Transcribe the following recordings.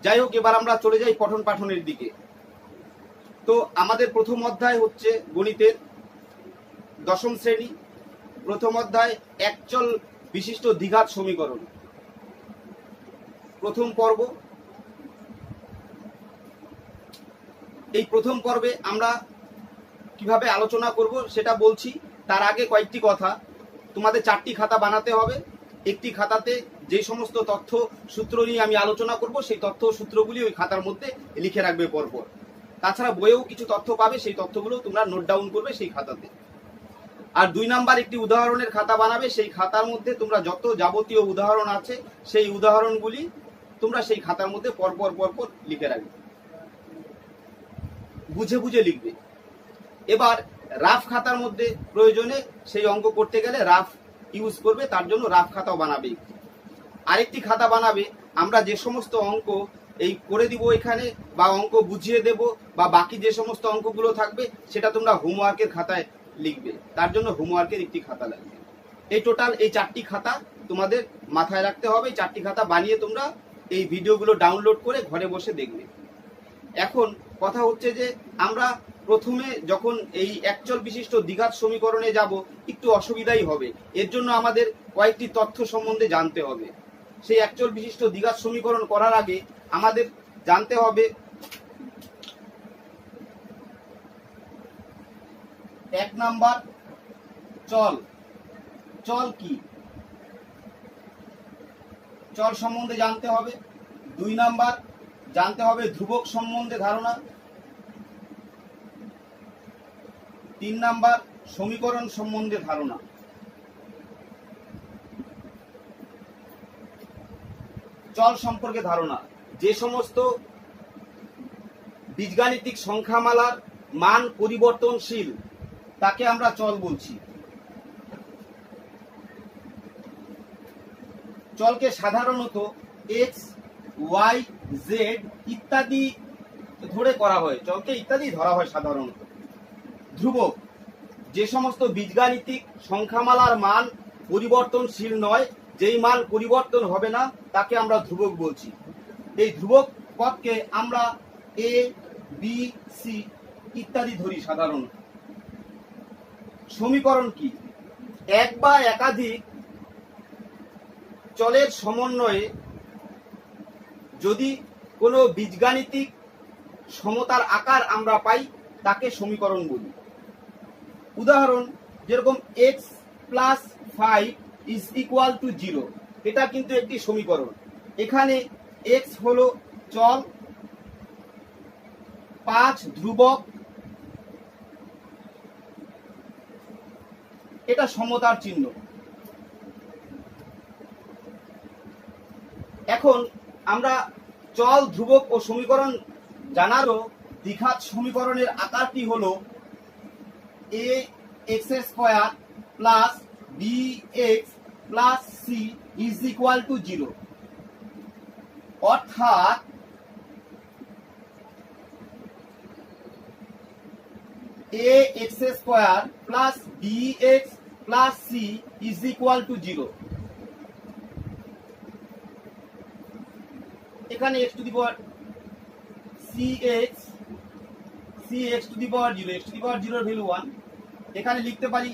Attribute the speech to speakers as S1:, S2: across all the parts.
S1: যাই হোক, এবার আমরা চলে যাই পঠন পাঠনের দিকে। তো আমাদের প্রথম অধ্যায় হচ্ছে গণিতের দশম শ্রেণী, প্রথম অধ্যায় একচল বিশিষ্ট দ্বিঘাত সমীকরণ, প্রথম পর্ব। এই প্রথম পর্বে আমরা কিভাবে আলোচনা করব সেটা বলছি। তার আগে কয়েকটি কথা, তোমাদের 4টি খাতা বানাতে হবে। একটি খাতাতে যে সমস্ত তথ্য সূত্র নিয়ে আমি আলোচনা করব সেই তথ্য সূত্রগুলি ওই খাতার মধ্যে লিখে রাখবে পরপর। তাছাড়া বইয়েও কিছু তথ্য পাবে, সেই তথ্যগুলো তোমরা নোট ডাউন করবে সেই খাতাতে। আর 2 নাম্বার একটি উদাহরণের খাতা বানাবে, সেই খাতার মধ্যে তোমরা যত যাবতীয় উদাহরণ আছে সেই উদাহরণগুলি তোমরা সেই খাতার মধ্যে পরপর পরপর লিখে রাখবে, বুঝে বুঝে লিখবে। এবার রাফ খাতার মধ্যে প্রয়োজনে সেই অঙ্ক করতে গেলে রাফ ইউজ করবে, তার জন্য রাফ খাতাও বানাবে। আরেকটি খাতা বানাবে, আমরা যে সমস্ত অঙ্ক এই করে দিব এখানে, বা অঙ্ক বুঝিয়ে দেব, বা বাকি যে সমস্ত অঙ্কগুলো থাকবে সেটা তোমরা হোমওয়ার্কের খাতায় লিখবে, তার জন্য হোমওয়ার্কের একটি খাতা লাগবে। এই টোটাল এই 4টি খাতা তোমাদের মাথায় রাখতে হবে। 4টি খাতা বানিয়ে তোমরা এই ভিডিওগুলো ডাউনলোড করে ঘরে বসে দেখবে। এখন কথা হচ্ছে যে আমরা প্রথমে যখন এই একচল বিশিষ্ট দ্বিঘাত সমীকরণে যাব একটু অসুবিধাই হবে। এর জন্য আমাদের কয়েকটি তথ্য সম্বন্ধে জানতে হবে। সেই একচল বিশিষ্ট দ্বিঘাত সমীকরণ করার আগে আমাদের জানতে হবে 1 নাম্বার চল। চল কি? চল সম্বন্ধে জানতে হবে। 2 নাম্বার জানতে হবে ধ্রুবক সম্বন্ধে ধারণা। 3 নাম্বার সমীকরণ সম্বন্ধে ধারণা। চল সম্পর্কে ধারণা, যে সমস্ত বীজগাণিতিক সংখ্যামালার মান পরিবর্তনশীল তাকে আমরা চল বলছি। চলকে সাধারণত x, y, z ইত্যাদি ধরে করা হয়, চলকে ইত্যাদি ধরা হয় সাধারণত। ধ্রুবক, যে সমস্ত বীজগাণিতিক সংখ্যামালার মান পরিবর্তনশীল নয়, যেই মান পরিবর্তন হবে না তাকে আমরা ধ্রুবক বলছি। এই ধ্রুবক পদকে আমরা a, b, c ইত্যাদি ধরি সাধারণত। সমীকরণ কি? এক বা একাধিক চলের সমন্বয়ে যদি কোনো বীজগাণিতিক সমতার আকার আমরা পাই তাকে সমীকরণ বলি। উদাহরণ, যেরকম x plus 5 is equal to 0, এটা কিন্তু একটি সমীকরণ। এখানে x হলো চল, 5 ধ্রুবক, এটা সমতার চিহ্ন। এখন আমরা চল, ধ্রুবক ও সমীকরণ জানারও দ্বিঘাত সমীকরণের আকারটি হলো ax square plus bx plus c is equal to 0, অর্থাৎ ax square plus bx plus c is equal to 0। এখানে x to the power cx to the power 0, x to the power 0 এর ভ্যালু 1। এখানে লিখতে পারি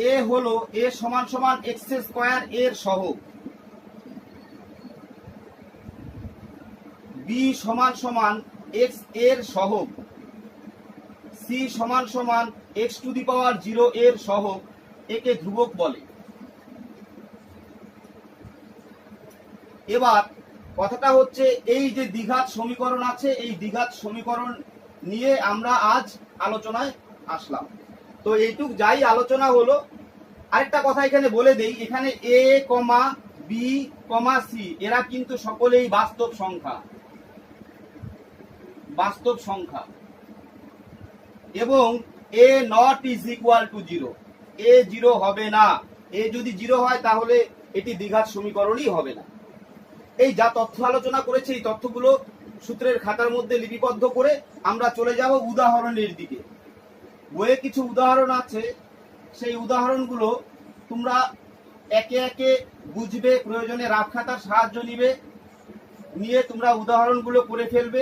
S1: a হলো a সমান সমান x square এর সহগ, b সমান সমান x এর সহগ, c সমান সমান x টু দি পাওয়ার 0 এর সহগ, একে ধ্রুবক বলে। এবার কথাটা হচ্ছে এই যে দ্বিঘাত সমীকরণ আছে, এই দ্বিঘাত সমীকরণ নিয়ে আমরা আজ আলোচনায় আসলাম। তো এইটুক যাই আলোচনা হলো। আরেকটা কথা এখানে বলে দেই, এখানে a, b, c এরা কিন্তু সকলেই বাস্তব সংখ্যা, বাস্তব সংখ্যা, এবং a not is equal to 0, a 0 হবে না। a যদি 0 হয় তাহলে এটি দ্বিঘাত সমীকরণই হবে না। এই যা তথ্য আলোচনা করেছে এই তথ্যগুলো সূত্রের খাতার মধ্যে লিপিবদ্ধ করে আমরা চলে যাব উদাহরণের দিকে। বইয়ে কিছু উদাহরণ আছে, সেই উদাহরণগুলো তোমরা একে একে বুঝবে, প্রয়োজনে রাফ খাতার সাহায্য নিবে। নিয়ে তোমরা উদাহরণগুলো করে ফেলবে।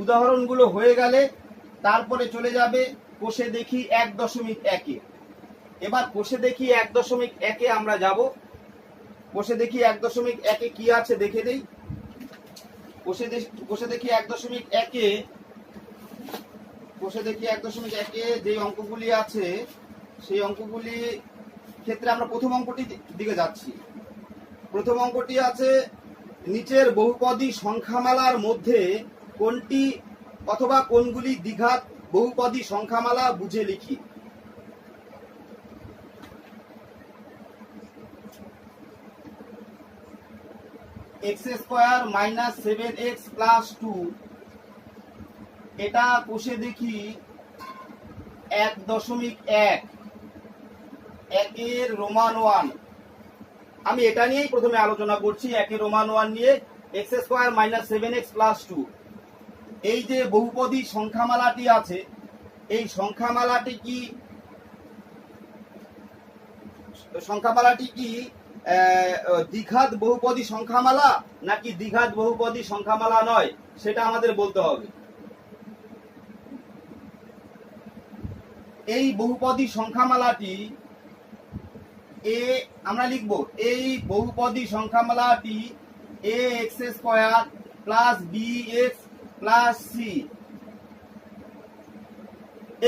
S1: উদাহরণগুলো হয়ে গেলে তারপরে চলে যাবে কোষে দেখি 1.1-এ। এবার কোষে দেখি 1.1-এ আমরা যাব। কোষে দেখি 1.1-এ কি আছে দেখে দেই। কোষে দেখি 1.1-এ যে অঙ্কগুলি আছে সেই অঙ্কগুলি ক্ষেত্রে আমরা প্রথম অঙ্কটি দিকে যাচ্ছি। প্রথম অঙ্কটি আছে, নিচের বহুপদী সংখ্যামালার মধ্যে কোনটি অথবা কোনগুলি দ্বিঘাত বহুপদী সংখ্যামালা বুঝে লিখি। x² - 7x + 2 এটা কোষে দেখি 1.1 একের রোমান 1। আমি এটা নিয়েই প্রথমে আলোচনা করছি, একের রোমান 1 নিয়ে। x² - 7x + 2 এই যে বহুপদী সংখ্যামালাটি আছে, এই সংখ্যামালাটি কি দ্বিঘাত বহুপদী সংখ্যামালা নাকি দ্বিঘাত বহুপদী সংখ্যামালা নয়, সেটা আমাদের বলতে হবে। এই বহুপদী সংখ্যামালাটি আমরা লিখব, এই বহুপদী সংখ্যামালাটি ax² + bx + c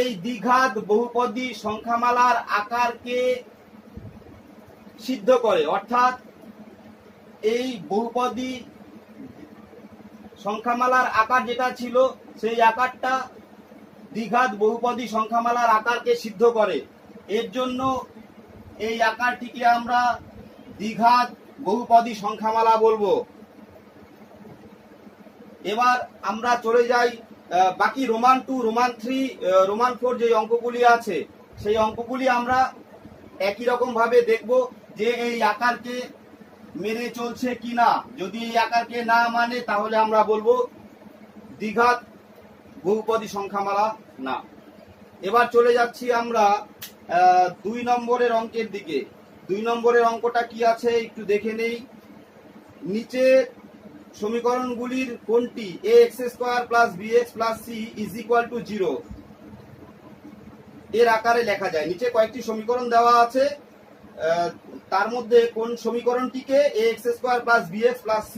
S1: এই দ্বিঘাত বহুপদী সংখ্যামালার আকারকে সিদ্ধ করে। অর্থাৎ এই বহুপদী সংখ্যামালার আকার যেটা ছিল সেই আকারটা দ্বিঘাত বহুপদী সংখ্যামালার আকারকে সিদ্ধ করে। এর জন্য এই আকারটিকে আমরা দ্বিঘাত বহুপদী সংখ্যামালা বলবো। এবার আমরা চলে যাই বাকি রোমান 2, রোমান 3, রোমান 4 যে অঙ্কগুলি আছে সেই অঙ্কগুলি আমরা একই রকম ভাবে দেখব যে এই আকারকে মেনে চলছে কিনা। যদি এই আকারকে না মানে তাহলে আমরা বলবো দ্বিঘাত বহুপদী সংখ্যামালা না। এবার চলে যাচ্ছি আমরা 2 নম্বরের অঙ্কের দিকে। 2 নম্বরের অঙ্কটা কি আছে একটু দেখে নেই। নিচে সমীকরণগুলির কোনটি ax² + bx + c = 0 এর আকারে লেখা যায়। নিচে কয়েকটি সমীকরণ দেওয়া আছে, তার মধ্যে কোন সমীকরণটিকে ax² + bx + c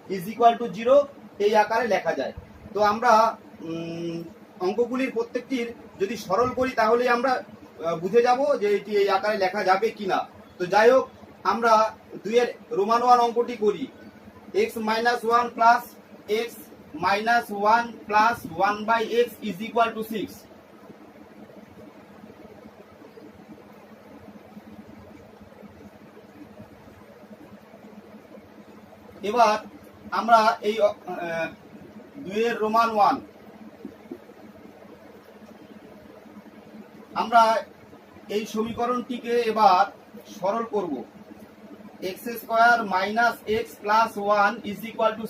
S1: = 0 এই আকারে লেখা যায়। তো আমরা অঙ্কগুলির প্রত্যেকটির যদি সরল করি তাহলে আমরা বুঝে যাব যে এটি এই আকারে লেখা যাবে কিনা। তো যাই হোক, আমরা 2 এর রোমান 1 অঙ্কটি করি। x - 1 + x - 1 + 1/x = 6। এবার আমরা এই 2 এর রোমান 1 আমরা এই সমীকরণটিকে এবার সরল করব। x² - x + 1 =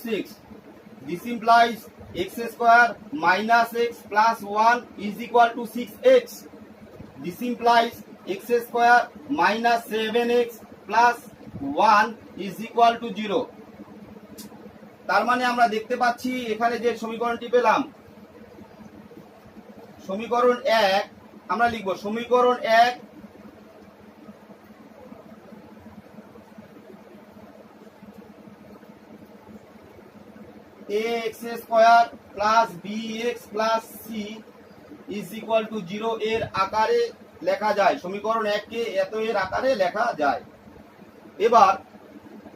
S1: 6. This implies x² - x + 1 = 6x. This implies x² - 7x + 1 = 0. তার মানে আমরা দেখতে পাচ্ছি এখানে যে সমীকরণটি পেলাম, সমীকরণ 1 আমরা লিখব। সমীকরণ 1 ax² + bx + c = 0 এর আকারে লেখা যায়। সমীকরণ 1 কে এত এর আকারে লেখা যায়। এবার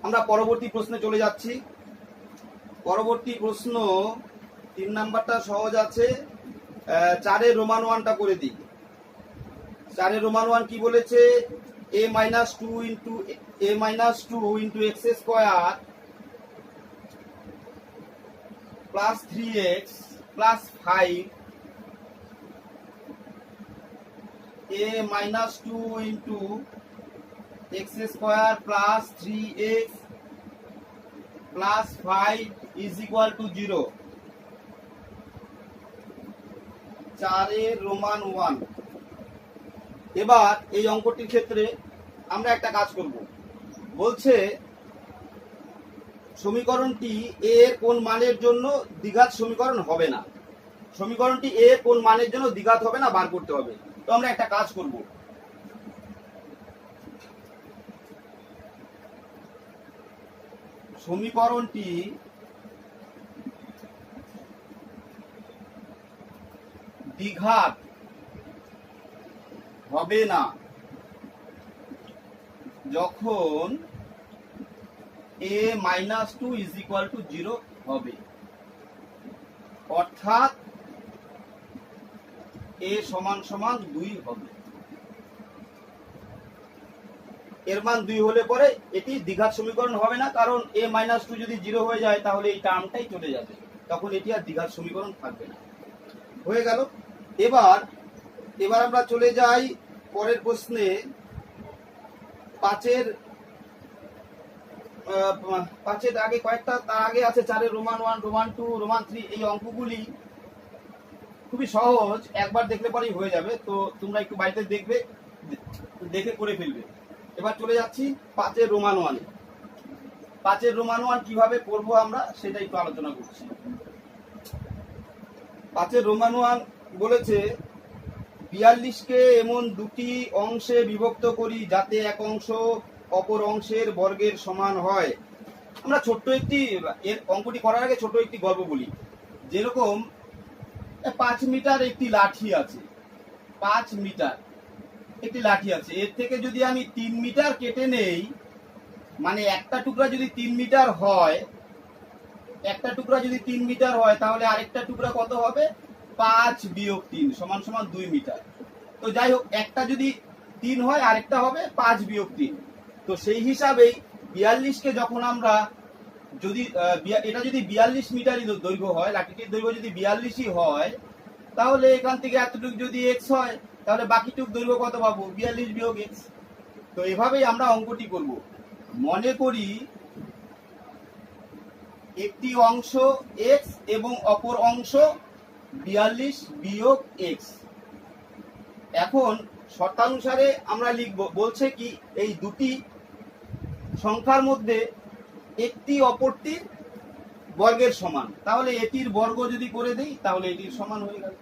S1: আমরা পরবর্তী প্রশ্নে চলে যাচ্ছি। পরবর্তী প্রশ্ন 3 নাম্বারটা সহজ আছে। 4 এর রোমান 1টা করে দিই। 4 এর রোমান 1 কি বলেছে? a - 2 * x² + 3x + 5 a - 2 * x² + 3x + 5 = 0। 4 এর রোমান 1। এবার এই অঙ্কটির ক্ষেত্রে আমরা একটা কাজ করব। বলছে সমীকরণটি এ এর কোন মানের জন্য দ্বিঘাত সমীকরণ হবে না। সমীকরণটি এ এর কোন মানের জন্য দ্বিঘাত হবে না বার করতে হবে। তো আমরা একটা কাজ করব, সমীকরণটি দ্বিঘাত হবে না যখন a - 2 = 0 হবে, অর্থাৎ a = 2 হবে। এর মান 2 হলে পরে এটি দ্বিঘাত সমীকরণ হবে না, কারণ a - 2 যদি 0 হয়ে যায় তাহলে এই টার্মটাই চলে যাবে, তখন এটি আর দ্বিঘাত সমীকরণ থাকবে না। হয়ে গেল। এবার আমরা চলে যাই পরের প্রশ্নে। পাঁচের আগে কয়েকটা, তার আগে আছে 4-এর রোমান 1, রোমান 2, রোমান 3। এই অঙ্কগুলি খুবই সহজ, একবার দেখলে পরেই হয়ে যাবে। তো তোমরা একটু বাড়িতে দেখবে, দেখে করে ফেলবে। এবার চলে যাচ্ছি 5-এর রোমান 1। 5-এর রোমান 1 কিভাবে করবো আমরা সেটা একটু আলোচনা করছি। 5-এর রোমান 1 বলেছে 42কে এমন দুটি অংশে বিভক্ত করি যাতে এক অংশ অপর অংশের বর্গের সমান হয়। আমরা ছোট্ট একটি, এর অঙ্কটি করার আগে ছোট একটি গল্প বলি। যেরকম 5 মিটার একটি লাঠি আছে, 5 মিটার একটি লাঠি আছে, এর থেকে যদি আমি 3 মিটার কেটে নেই, মানে একটা টুকরা যদি 3 মিটার হয়, একটা টুকরা যদি 3 মিটার হয়, তাহলে আরেকটা টুকরা কত হবে? 5 - 3 = 2 মিটার। তো যাই হোক, একটা যদি 3 হয়, আরেকটা হবে 5 - 3। তো সেই হিসাবেই 42কে যখন আমরা, যদি এটা যদি 42 মিটারই দৈর্ঘ্য হয়, লাঠিটির দৈর্ঘ্য যদি 42ই হয়, তাহলে এখান থেকে এতটুকু যদি x হয়, তাহলে বাকিটুক দৈর্ঘ্য কত পাবো? 42 - x। তো এভাবেই আমরা অঙ্কটি করব। মনে করি একটি অংশ x এবং অপর অংশ 42 - x। এখন শর্তানুসারে আমরা লিখব, বলছে কি এই দুটি সংখ্যার মধ্যে একটি অপরটির বর্গের সমান, তাহলে এটির বর্গ যদি করে দেই তাহলে এটির সমান হয়ে গেল।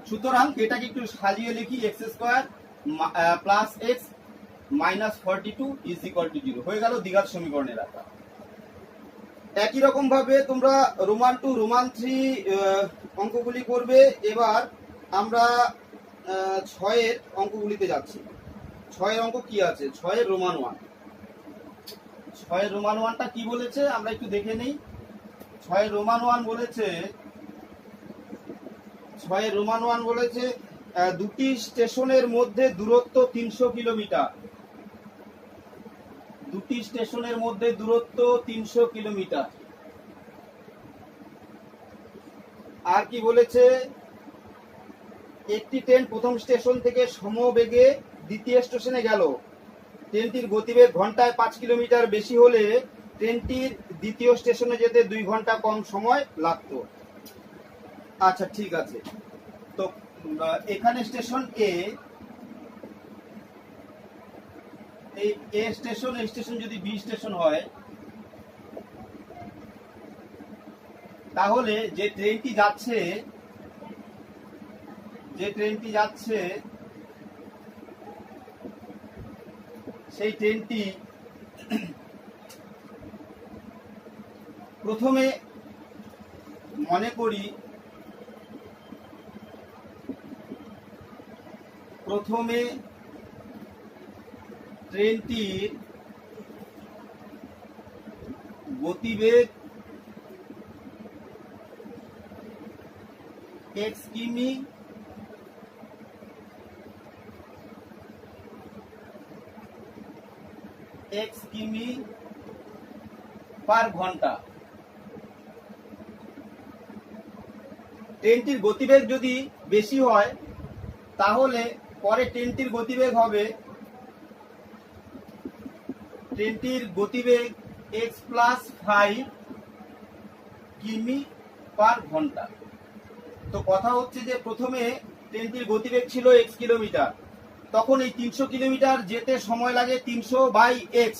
S1: সুতরাং এটাকে একটু সাজিয়ে লিখি, x² + x - 42 = 0 হয়ে গেল দ্বিঘাত সমীকরণের আকার। একই রকম ভাবে তোমরা রোমান 2, রোমান 3 অঙ্কগুলি করবে। এবার আমরা 6-এর অঙ্কগুলিতে যাচ্ছি। 6-এর অঙ্ক কি আছে? 6-এর রোমান 1। 6-এর রোমান 1টা কি বলেছে আমরা একটু দেখে নেই। 6-এর রোমান 1 বলেছে, 6-এর রোমান 1 বলেছে দুটি স্টেশনের মধ্যে দূরত্ব 300 কিলোমিটার। দুটি স্টেশনের মধ্যে দূরত্ব 300 কিলোমিটার। আর কি বলেছে? একটি ট্রেন প্রথম স্টেশন থেকে সমবেগে দ্বিতীয় স্টেশনে গেল। ট্রেনটির গতিবেগ ঘন্টায় 5 কিলোমিটার বেশি হলে ট্রেনটির দ্বিতীয় স্টেশনে যেতে 2 ঘন্টা কম সময় লাগতো। আচ্ছা, ঠিক আছে। তো এখানে স্টেশন এ, এই এ স্টেশন, এই স্টেশন যদি বি স্টেশন হয়, তাহলে যে ট্রেনটি যাচ্ছে সেই ট্রেনটি প্রথমে, মনে করি প্রথমে ট্রেনটির গতিবেগ x কিমি পার ঘন্টা। ট্রেনটির গতিবেগ যদি বেশি হয়, তাহলে পরে ট্রেনটির গতিবেগ হবে, ট্রেনটির গতিবেগ x + 5 কিমি পার ঘন্টা। তো কথা হচ্ছে যে প্রথমে ট্রেনটির গতিবেগ ছিল x কিলোমিটার, তখন এই 300 কিলোমিটার যেতে সময় লাগে 300/x।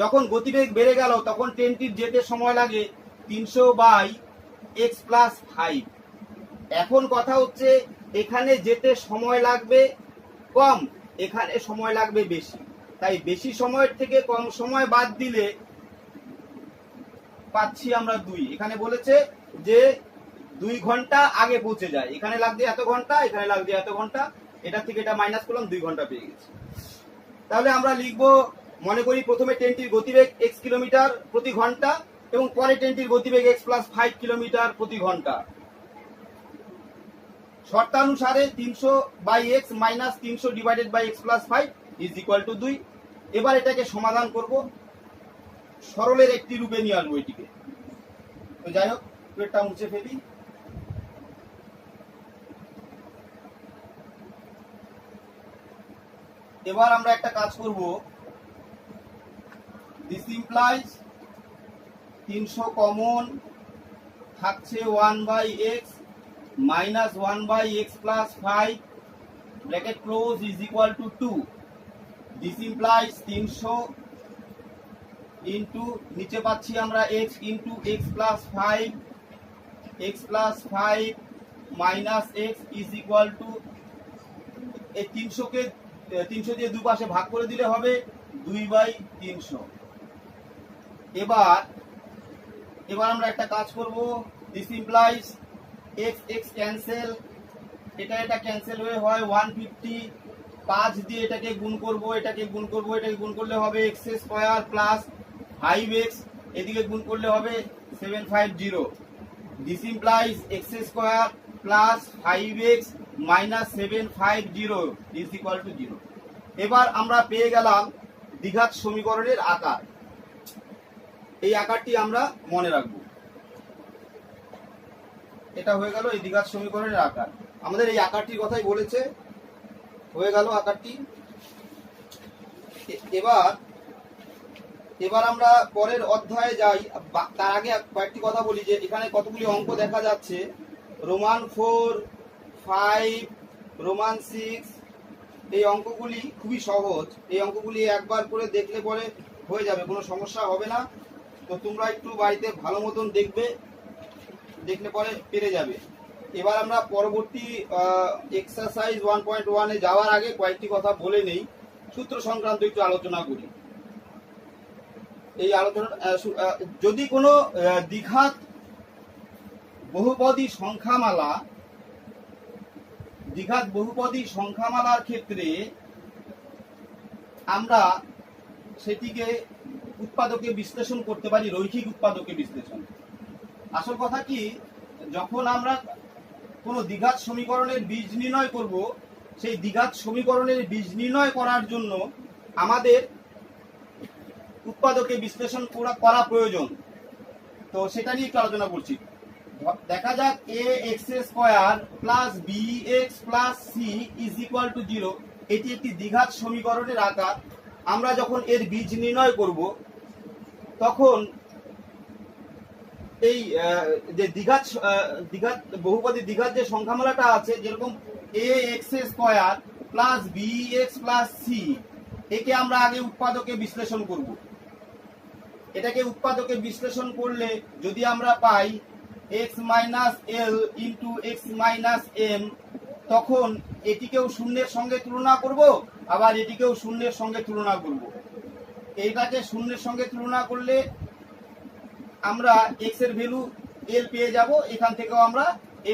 S1: যখন গতিবেগ বেড়ে গেল তখন ট্রেনটির যেতে সময় লাগে 300/x+5। এখন কথা হচ্ছে এখানে যেতে সময় লাগবে কম, এখানে সময় লাগবে বেশি। তাই বেশি সময়ের থেকে কম সময় বাদ দিলে পাচ্ছি আমরা 2। এখানে বলেছে যে 2 ঘন্টা আগে পৌঁছে যায়, এখানে লাগছে এত ঘন্টা, এখানে লাগছে এত ঘন্টা, এটা থেকে এটা মাইনাস করলাম, 2 ঘন্টা পেয়ে গেছি। তাহলে আমরা লিখব, মনে করি প্রথমে ট্রেনটির গতিবেগ x কিলোমিটার প্রতি ঘন্টা এবং পরে ট্রেনটির গতিবেগ x+5 কিলোমিটার প্রতি ঘন্টা। শর্তানুসারে 300/x মাইনাস 300/x+5 = 2। এবার এটাকে সমাধান করব, সরলের একটি রূপে নিয়ে আসবো এটিকে। তো যাই হোক, এটা মুছে ফেলি। এবার আমরা একটা কাজ করব, দিস ইমপ্লাইজ 300 কমন থাকছে 1/x minus 1/x+5 bracket close = 2। This implies 300 into নিচে পাচ্ছি আমরা x into x+5 x+5 minus x = এই 300 কে 300 দিয়ে দুপাশে ভাগ করে দিলে হবে 2/300। এবার আমরা একটা কাজ করব, this implies x x cancel, এটা ক্যান্সেল হয়ে হয় 150। 5 দিয়ে এটাকে গুণ করব, এটাকে গুণ করলে হবে x² প্লাস 5x, এদিকে গুণ করলে হবে 750। This implies x² plus 5x minus 750 = 0। এবার আমরা পেয়ে গেলাম দ্বিঘাত সমীকরণের আকার। এই আকারটি আমরা মনে রাখব। এটা হয়ে গেল এই দ্বিঘাত সমীকরণের আকার। আমাদের এই আকারটির কথাই বলেছে, হয়ে গেল আকারটি। এবার আমরা পরের অধ্যায়ে যাই। তার আগে কয়েকটি কথা বলি যে এখানে কতগুলি অঙ্ক দেখা যাচ্ছে, রোমান 4, 5, রোমান 6। এই অঙ্কগুলি খুবই সহজ, এই অঙ্কগুলি একবার করে দেখলে পরে হয়ে যাবে, কোনো সমস্যা হবে না। তো তোমরা একটু বাড়িতে ভালো মতন দেখলে পরে পেরে যাবে। এবার আমরা পরবর্তী এক্সারসাইজ 1.1 এ যাওয়ার আগে কয়েকটি কথা বলে নেই, সূত্র সংক্রান্ত একটু আলোচনা করি। এই আলোচনা, যদি কোনো দ্বিঘাত বহুপদী সংখ্যামালার ক্ষেত্রে আমরা সেটিকে উৎপাদকে বিশ্লেষণ করতে পারি, রৈখিক উৎপাদকে বিশ্লেষণ। আসল কথা কি, যখন আমরা কোনো দ্বিঘাত সমীকরণের বীজ নির্ণয় করব, সেই দ্বিঘাত সমীকরণের বীজ নির্ণয় করার জন্য আমাদের উৎপাদকে বিশ্লেষণ করা প্রয়োজন। তো সেটা নিয়ে একটু আলোচনা করছি। দেখা যাক ax² plus bx plus c = 0। এটি একটি দ্বিঘাত সমীকরণের আকার। আমরা যখন এর বীজ নির্ণয় করব তখন এই যে দ্বিঘাত বহুপদী দ্বিঘাত যে সংখ্যামালাটা আছে, যেরকম ax² plus bx plus c, একে আমরা আগে উৎপাদকে বিশ্লেষণ করব। এটাকে উৎপাদকে বিশ্লেষণ করলে যদি আমরা পাই x minus l into x minus m, তখন এটিকেও শূন্যের সঙ্গে তুলনা করব, আবার এটিকেও শূন্যের সঙ্গে তুলনা করব। এইটাকে শূন্যের সঙ্গে তুলনা করলে আমরা x এর ভ্যালু l পেয়ে যাব। এখান থেকেও আমরা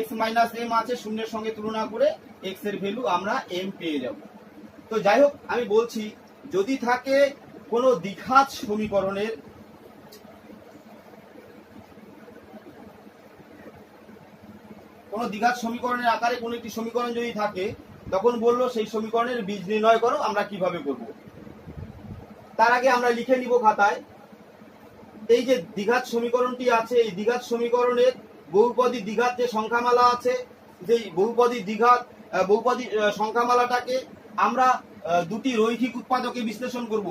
S1: x মাইনাস m আছে, শূন্যের সঙ্গে তুলনা করে x এর ভ্যালু আমরা m পেয়ে যাব। তো যাই হোক, আমি বলছি, যদি থাকে কোনো দ্বিঘাত সমীকরণের আকারে কোনো একটি সমীকরণ যদি থাকে, তখন বললো সেই সমীকরণের বীজ নির্ণয় করো। আমরা কিভাবে করব, তার আগে আমরা লিখে নিব খাতায়। এই যে দ্বিঘাত সমীকরণটি আছে, এই দ্বিঘাত সমীকরণের বহুপদী দ্বিঘাত যে সংখ্যামালা আছে, যেই বহুপদী সংখ্যামালাটাকে আমরা দুটি রৈখিক উৎপাদকে বিশ্লেষণ করব।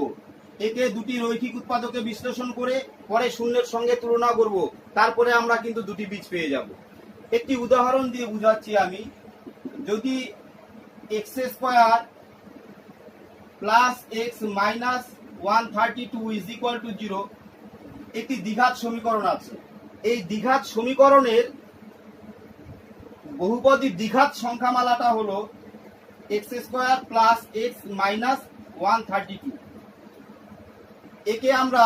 S1: একে দুটি রৈখিক উৎপাদকে বিশ্লেষণ করে পরে শূন্যের সঙ্গে তুলনা করব, তারপরে আমরা কিন্তু দুটি বীজ পেয়ে যাব। একটি উদাহরণ দিয়ে বুঝাচ্ছি আমি। যদি x² plus x minus 132 is equal to 0 একটি দ্বিঘাত সমীকরণ আছে। এই দ্বিঘাত সমীকরণের বহুপদী দ্বিঘাত সংখ্যামালাটা হলো x square plus x minus 132। একে আমরা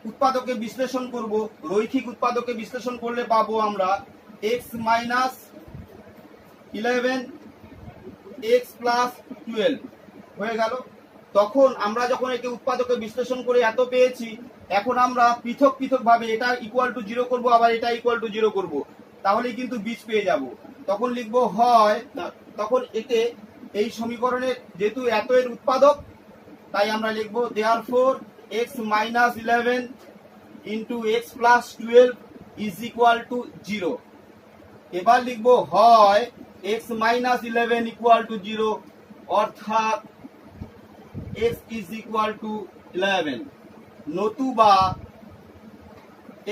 S1: উৎপাদকে বিশ্লেষণ করব, রৈখিক উৎপাদকে বিশ্লেষণ করলে পাবো আমরা এক্স মাইনাস 11 এক্স প্লাস 12 হয়ে গেল। তখন আমরা যখন একে উৎপাদকে বিশ্লেষণ করে এত পেয়েছি, এখন আমরা পৃথক পৃথক ভাবে এটা ইকুয়াল টু 0 করব, আবার এটা ইকুয়াল টু 0 করব, তাহলেই কিন্তু বীজ পেয়ে যাব। তখন লিখবো হয়, তখন একে এই সমীকরণের যেহেতু এত এর উৎপাদক, তাই আমরা লিখবো therefore x minus 11 into x plus 12 is equal to 0। এবার লিখবো হয় এক্স মাইনাস 11 ইকুয়াল টু 0, অর্থাৎ x is equal to 11, নতুবা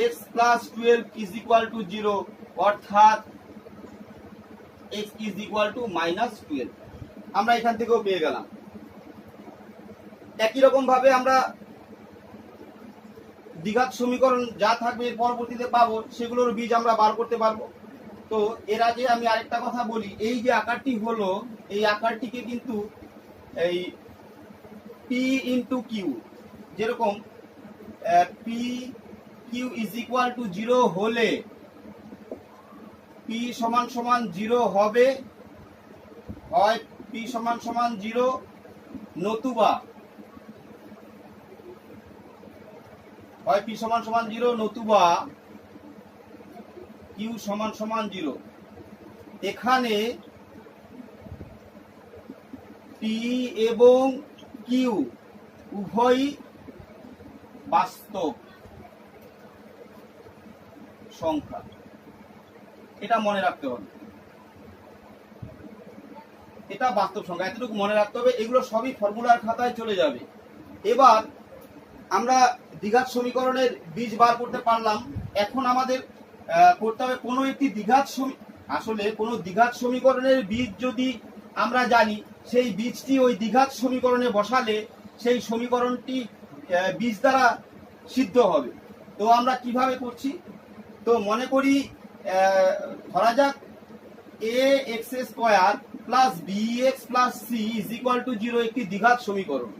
S1: x plus 12 is equal to 0, অর্থাৎ x is equal to minus 12। আমরা এখান থেকেও পেয়ে গেলাম। একই রকম ভাবে আমরা দ্বিঘাত সমীকরণ যা থাকবে এর পরবর্তীতে পাবো, সেগুলোর বীজ আমরা বার করতে পারবো। তো এর আগে আমি আরেকটা কথা বলি, এই যে আকারটি হলো, এই আকারটিকে কিন্তু এই P ইন্টু কিউ, যেরকম P Q is equal to 0 হলে P সমান সমান 0 হবে, হয় P সমান সমান 0, নতুবা হয় P সমান সমান 0 নতুবা Q সমান সমান 0। এখানে P এবং কিউ উভয়ই বাস্তব সংখ্যা, এটা মনে রাখতে হবে। এটা বাস্তব সংখ্যা, এতটুকু মনে রাখতে হবে। এগুলো সবই ফর্মুলার খাতায় চলে যাবে। এবার আমরা দ্বিঘাত সমীকরণের বীজ বার করতে পারলাম। এখন আমাদের করতে হবে কোনো একটি কোনো দ্বিঘাত সমীকরণের বীজ যদি আমরা জানি, সেই বীজটি ওই দ্বিঘাত সমীকরণে বসালে সেই সমীকরণটি বীজ দ্বারা সিদ্ধ হবে। তো আমরা কিভাবে করছি, তো মনে করি ধরা যাক A X square plus B X plus C is equal to 0 একটি দ্বিঘাত সমীকরণ।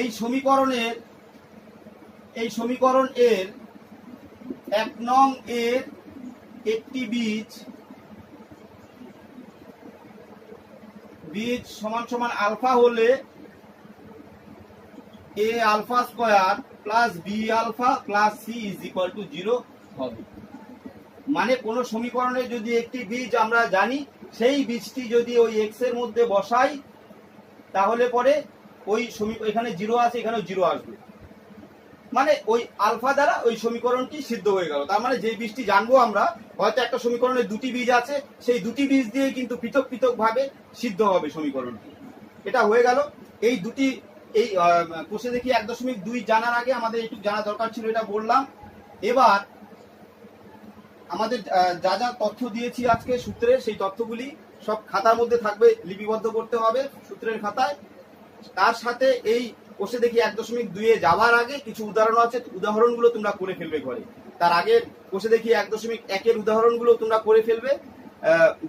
S1: এই সমীকরণ এর 1 নং এর একটি বীজ সমান সমান আলফা হলে A alpha square plus B alpha plus C is equal to 0 হবে। মানে কোন সমীকরণে যদি একটি বীজ আমরা জানি, সেই বীজটি যদি ওই এক্স এর মধ্যে বসাই, তাহলে পরে ওই এখানে 0 আছে, এখানেও 0 আসবে, মানে ওই আলফা দ্বারা ওই সমীকরণটি সিদ্ধ হয়ে গেল। তার মানে যে বীজটি জানবো আমরা, হয়তো একটা সমীকরণে দুটি বীজ আছে, সেই দুটি বীজ দিয়ে কিন্তু পৃথক পৃথক ভাবে সিদ্ধ হবে সমীকরণটি। এটা হয়ে গেল। এই দুটি এই কোষে দেখি 1.2 জানার আগে আমাদের একটু জানা দরকার ছিল, এটা বললাম। এবার আমাদের যা যা তথ্য দিয়েছি আজকে সূত্রের, সেই তথ্যগুলি সব খাতার মধ্যে থাকবে, লিপিবদ্ধ করতে হবে সূত্রের খাতায়। তার সাথে এই কোষে দেখি 1.2 যাওয়ার আগে কিছু উদাহরণ আছে, উদাহরণগুলো তোমরা করে ফেলবে ঘরে। তার আগে কোষে দেখি 1.1 উদাহরণগুলো তোমরা করে ফেলবে,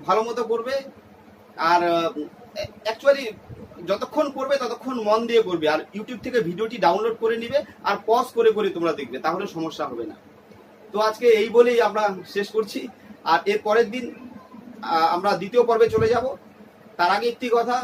S1: ভালো মতো করবে। আর অ্যাকচুয়ালি যতক্ষণ করবে ততক্ষণ মন দিয়ে করবে। আর ইউটিউব থেকে ভিডিওটি ডাউনলোড করে নিবে আর পজ করে করে তোমরা দেখবে, তাহলে সমস্যা হবে না। তো আজকে এই বলেই আমরা শেষ করছি। আর এর পরের দিন আমরা দ্বিতীয় পর্বে চলে যাব। তার আগে একটি কথা,